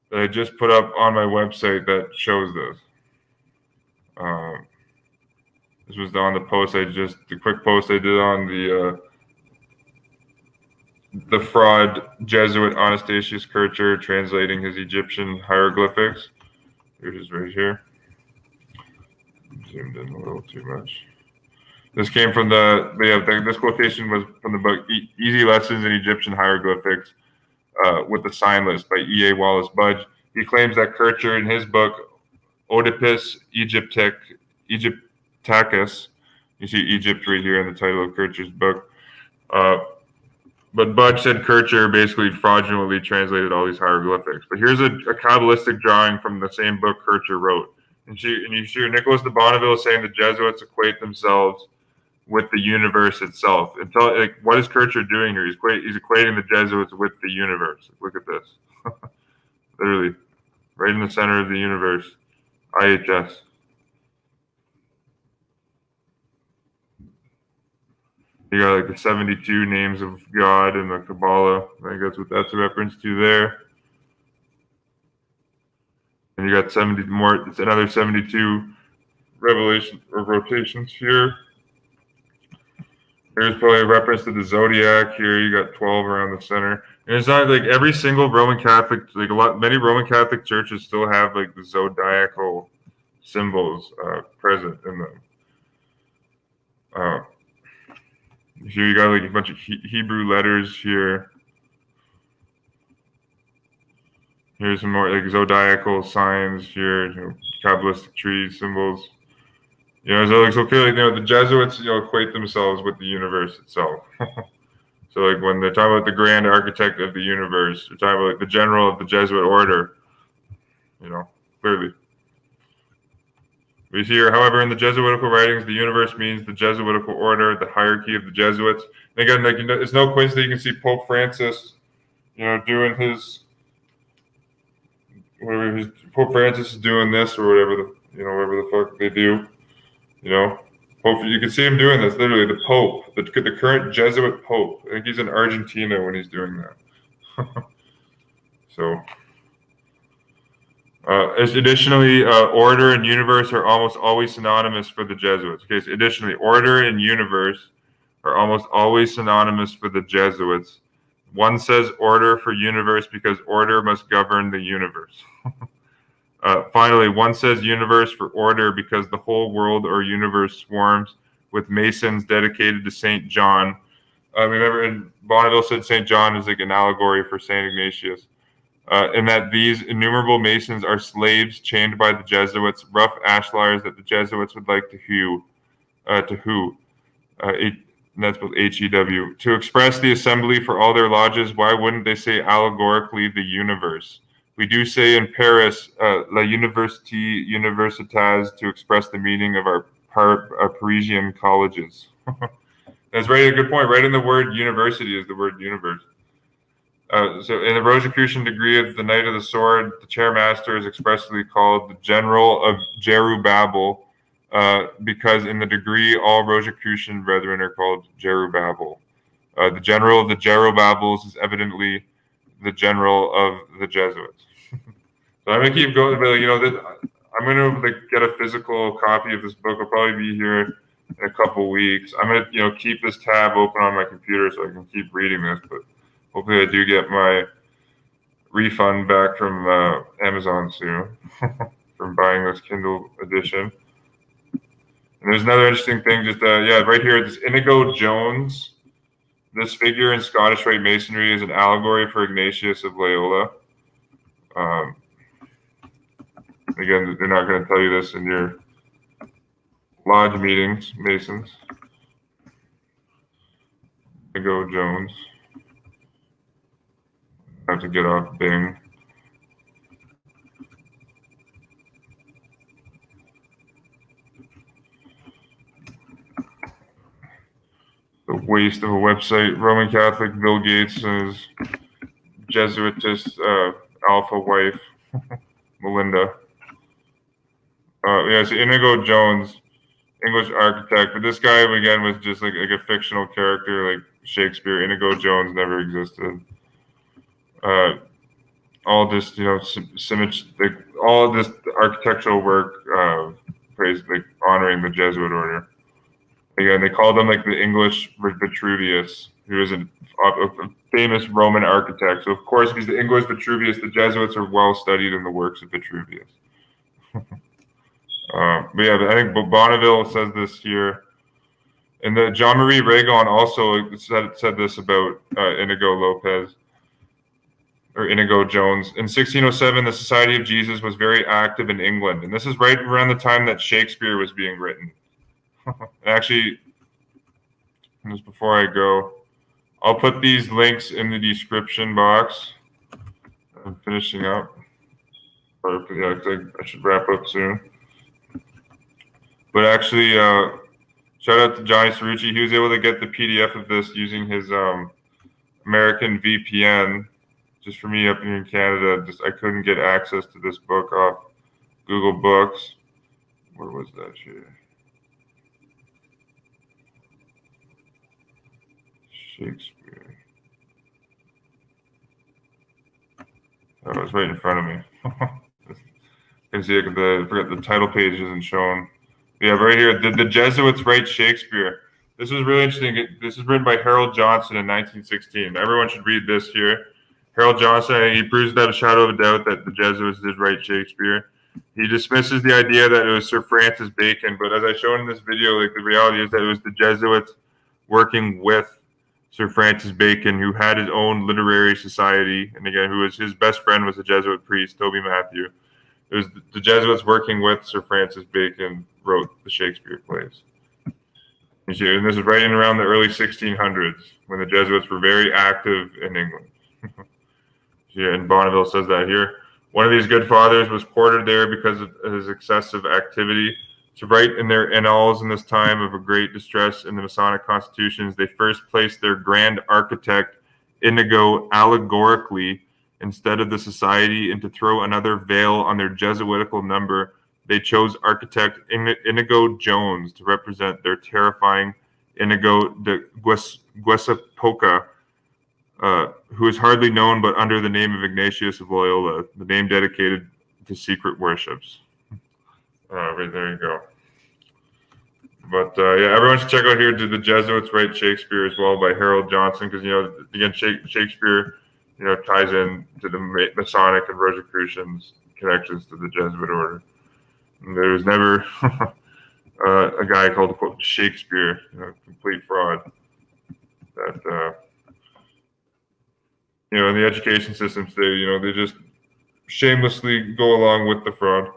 that I just put up on my website that shows this. This was on the quick post I did on the fraud Jesuit Anastasius Kircher translating his Egyptian hieroglyphics. Here's right here. Zoomed in a little too much. This came from this quotation was from the book Easy Lessons in Egyptian Hieroglyphics with the Sign List by E.A. Wallace Budge. He claims that Kircher in his book Oedipus Egyptacus, you see Egypt right here in the title of Kircher's book. But Budge said Kircher basically fraudulently translated all these hieroglyphics. But here's a Kabbalistic drawing from the same book Kircher wrote. And you hear Nicholas de Bonneville saying the Jesuits equate themselves with the universe itself. Like, what is Kircher doing here? He's equating the Jesuits with the universe. Look at this. Literally, right in the center of the universe. IHS. You got like the 72 names of God in the Kabbalah. I think that's what that's a reference to there. And you got 70 more. It's another 72 revelation or rotations here. There's probably a reference to the zodiac here. You got 12 around the center. And it's not like every single Roman Catholic, like many Roman Catholic churches still have like the zodiacal symbols present in them. Here you got like a bunch of Hebrew letters here. Here's some more like zodiacal signs here, Kabbalistic trees, symbols. So clearly, the Jesuits, equate themselves with the universe itself. So like when they're talking about the grand architect of the universe, they're talking about like the general of the Jesuit order, clearly. We see here, however, in the Jesuitical writings, the universe means the Jesuitical order, the hierarchy of the Jesuits. And again, it's no coincidence that you can see Pope Francis, doing Pope Francis is doing this or whatever the fuck they do. Hopefully you can see him doing this. Literally, the Pope, the current Jesuit Pope. I think he's in Argentina when he's doing that. So. Additionally, order and universe are almost always synonymous for the Jesuits. Okay, so additionally, order and universe are almost always synonymous for the Jesuits. One says order for universe because order must govern the universe. Finally, one says universe for order because the whole world or universe swarms with Masons dedicated to St. John. Remember, and Bonneville said St. John is like an allegory for St. Ignatius. And that these innumerable Masons are slaves chained by the Jesuits, rough ashlars that the Jesuits would like to hew, and that's both H-E-W. To express the assembly for all their lodges, why wouldn't they say allegorically the universe? We do say in Paris, la université, universitas, to express the meaning of our Parisian colleges. That's right, a good point. Right in the word university is the word universe. So in the Rosicrucian degree of the Knight of the Sword, the chairmaster is expressly called the General of Jerubabel, because in the degree all Rosicrucian brethren are called Jerubabel. The General of the Jerubabels is evidently the General of the Jesuits. So I'm gonna keep going, but I'm gonna get a physical copy of this book. I'll probably be here in a couple weeks. I'm gonna keep this tab open on my computer so I can keep reading this, but hopefully I do get my refund back from Amazon soon from buying this Kindle edition. And there's another interesting thing, right here, this Inigo Jones. This figure in Scottish Rite Masonry is an allegory for Ignatius of Loyola. Again, they're not going to tell you this in your lodge meetings, Masons. Inigo Jones. I have to get off Bing. The waste of a website. Roman Catholic Bill Gates and his Jesuitist alpha wife, Melinda. So Inigo Jones, English architect, but this guy again was just like a fictional character, like Shakespeare. Inigo Jones never existed. All this, all this architectural work, honoring the Jesuit order. Again, they called him like the English Vitruvius, who is a famous Roman architect. So of course, if he's the English Vitruvius, the Jesuits are well studied in the works of Vitruvius. But yeah, I think Bonneville says this here. And the Jean-Marie Regon also said this about Inigo Jones. In 1607, the Society of Jesus was very active in England. And this is right around the time that Shakespeare was being written. Actually, just before I go, I'll put these links in the description box. I'm finishing up. I should wrap up soon. But actually, shout out to Johnny Cerrucci. He was able to get the PDF of this using his American VPN. Just for me up here in Canada, I couldn't get access to this book off Google Books. Where was that shit? Shakespeare. Oh, it's right in front of me. You can see it. I forgot the title page isn't shown. Yeah, right here. The Jesuits write Shakespeare. This was really interesting. This is written by Harold Johnson in 1916. Everyone should read this here. Harold Johnson, he proves without a shadow of a doubt that the Jesuits did write Shakespeare. He dismisses the idea that it was Sir Francis Bacon, but as I showed in this video, like the reality is that it was the Jesuits working with Sir Francis Bacon, who had his own literary society, and again, his best friend was a Jesuit priest, Toby Matthew. It was the Jesuits working with Sir Francis Bacon wrote the Shakespeare plays. You see, and this is right in around the early 1600s when the Jesuits were very active in England. Yeah, and Bonneville says that here. One of these good fathers was quartered there because of his excessive activity. To write in their annals in this time of a great distress in the Masonic constitutions, they first placed their grand architect Inigo allegorically instead of the society, and to throw another veil on their Jesuitical number, they chose architect Inigo Jones to represent their terrifying Inigo de Guesapoca, who is hardly known but under the name of Ignatius of Loyola, the name dedicated to secret worships. Right there you go. But yeah, everyone should check out here. Did the Jesuits write Shakespeare as well by Harold Johnson? Because again, Shakespeare, ties in to the Masonic and Rosicrucians connections to the Jesuit order. And there was never a guy called quote Shakespeare, complete fraud. That in the education system today, they just shamelessly go along with the fraud.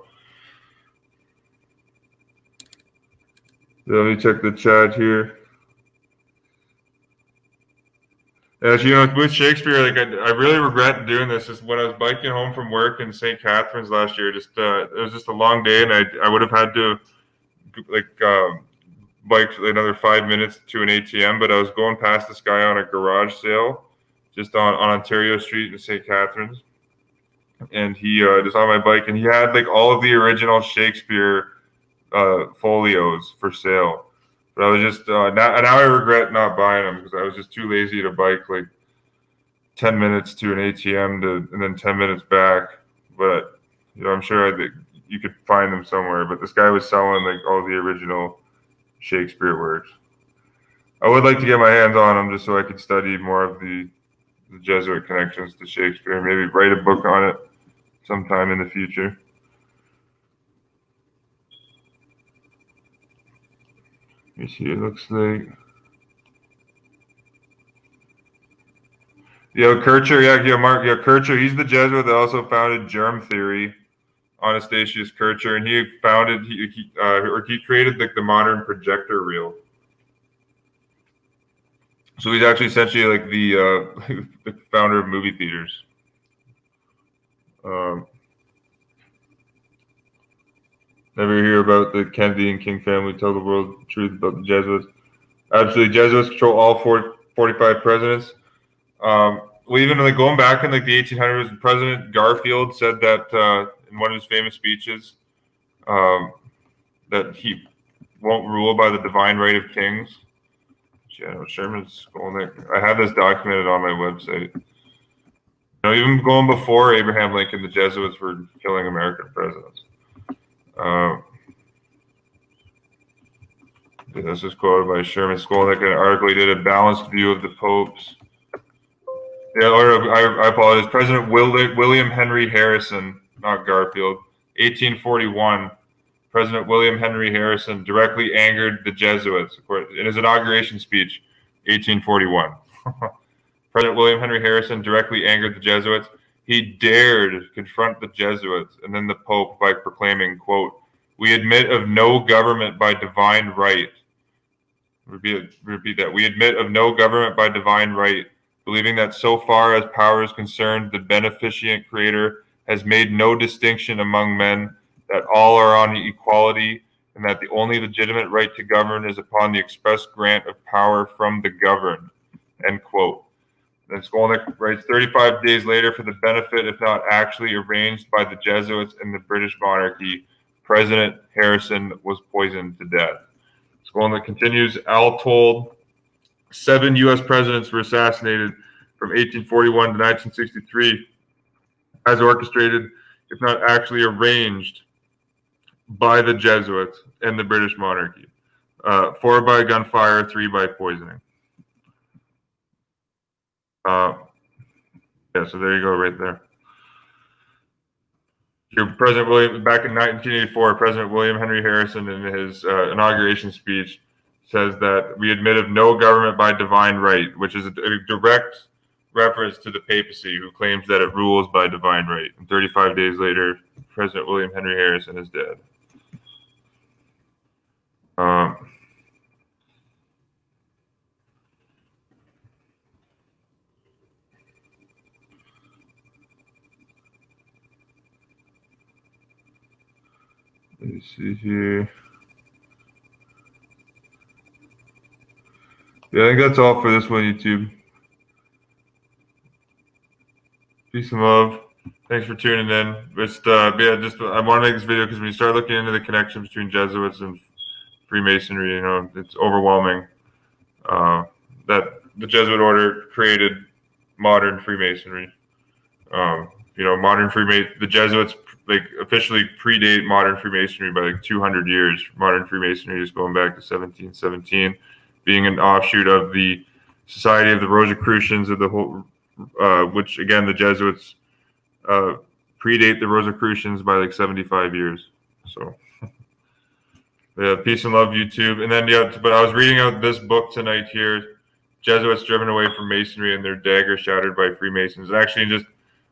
Let me check the chat here. Actually, with Shakespeare, I really regret doing this. Is when I was biking home from work in St. Catharines last year. It was just a long day, and I would have had to bike another 5 minutes to an ATM. But I was going past this guy on a garage sale, just on Ontario Street in St. Catharines, and he just on my bike, and he had all of the original Shakespeare folios for sale. But I was just now I regret not buying them because I was just too lazy to bike 10 minutes to an ATM and then 10 minutes back. But I'm sure you could find them somewhere. But this guy was selling all the original Shakespeare works. I would like to get my hands on them just so I could study more of the Jesuit connections to Shakespeare. Maybe write a book on it sometime in the future. Let me see, it looks like. Kircher, Kircher, he's the Jesuit that also founded germ theory, Anastasius Kircher, and he created the modern projector reel. So he's actually essentially the founder of movie theaters. Never hear about the Kennedy and King family tell the world the truth about the Jesuits. Absolutely, Jesuits control all 45 presidents. Even going back in the 1800s, President Garfield said that in one of his famous speeches that he won't rule by the divine right of kings. Sherman's going there. I have this documented on my website. Even going before Abraham Lincoln, the Jesuits were killing American presidents. This is quoted by Sherman Skolnick in an article he did, a balanced view of the popes. I apologize. President William Henry Harrison, not Garfield, 1841. President William Henry Harrison directly angered the Jesuits in his inauguration speech, 1841. President William Henry Harrison directly angered the Jesuits. He dared confront the Jesuits and then the Pope by proclaiming, quote, "We admit of no government by divine right." Repeat that. "We admit of no government by divine right, believing that so far as power is concerned, the beneficent Creator has made no distinction among men, that all are on equality, and that the only legitimate right to govern is upon the express grant of power from the governed, end quote. Then Skolnick writes, 35 days later, for the benefit, if not actually arranged by the Jesuits and the British monarchy, President Harrison was poisoned to death. Skolnick continues, all told, 7 U.S. presidents were assassinated from 1841 to 1963, as orchestrated, if not actually arranged, by the Jesuits and the British monarchy. 4 by gunfire, 3 by poisoning. Yeah, so there you go, right there. President William, back in 1984, President William Henry Harrison, in his inauguration speech, says that we admit of no government by divine right, which is a direct reference to the papacy, who claims that it rules by divine right. And 35 days later, President William Henry Harrison is dead. Let me see here. Yeah, I think that's all for this one, YouTube. Peace and love. Thanks for tuning in. I want to make this video because when you start looking into the connection between Jesuits and Freemasonry, you know, it's overwhelming. That the Jesuit order created modern Freemasonry. You know, the Jesuits officially predate modern Freemasonry by 200 years. Modern Freemasonry is going back to 1717, being an offshoot of the Society of the Rosicrucians of the whole, which again the Jesuits predate the Rosicrucians by 75 years. So, yeah, peace and love, YouTube. And then but I was reading out this book tonight here, Jesuits Driven Away from Masonry and Their Dagger Shattered by Freemasons. And actually,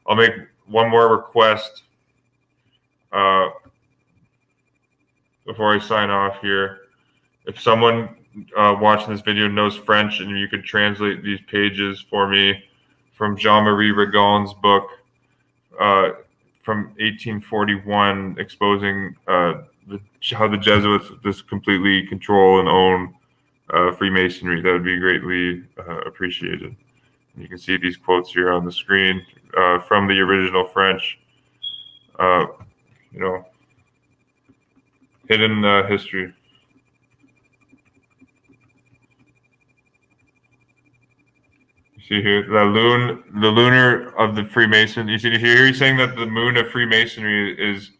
I'll make one more request before I sign off here. If someone watching this video knows French and you could translate these pages for me from Jean-Marie Ragon's book from 1841, exposing how the Jesuits just completely control and own Freemasonry, that would be greatly appreciated. You can see these quotes here on the screen from the original French. You know, hidden history. You see here the lunar of the Freemason. You see here he's saying that the moon of Freemasonry is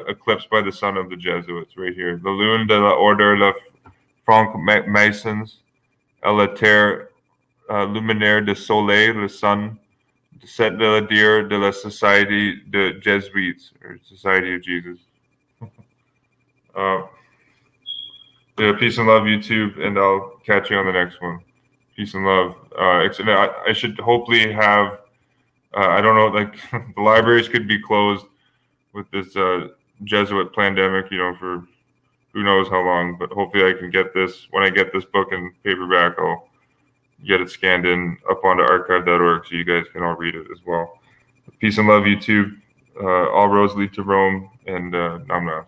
eclipsed by the sun of the Jesuits. Right here, the lune de l'ordre de Francs-Masons, la terre luminaire de soleil, le sun, set de la dire de la Society de Jesuits, or Society of Jesus. Yeah, peace and love, YouTube, and I'll catch you on the next one. Peace and love. I should hopefully have, I don't know, the libraries could be closed with this Jesuit pandemic, you know, for who knows how long, but hopefully I can get this, when I get this book in paperback, I'll get it scanned in up onto archive.org so you guys can all read it as well. Peace and love, YouTube. All roads lead to Rome, and Namna.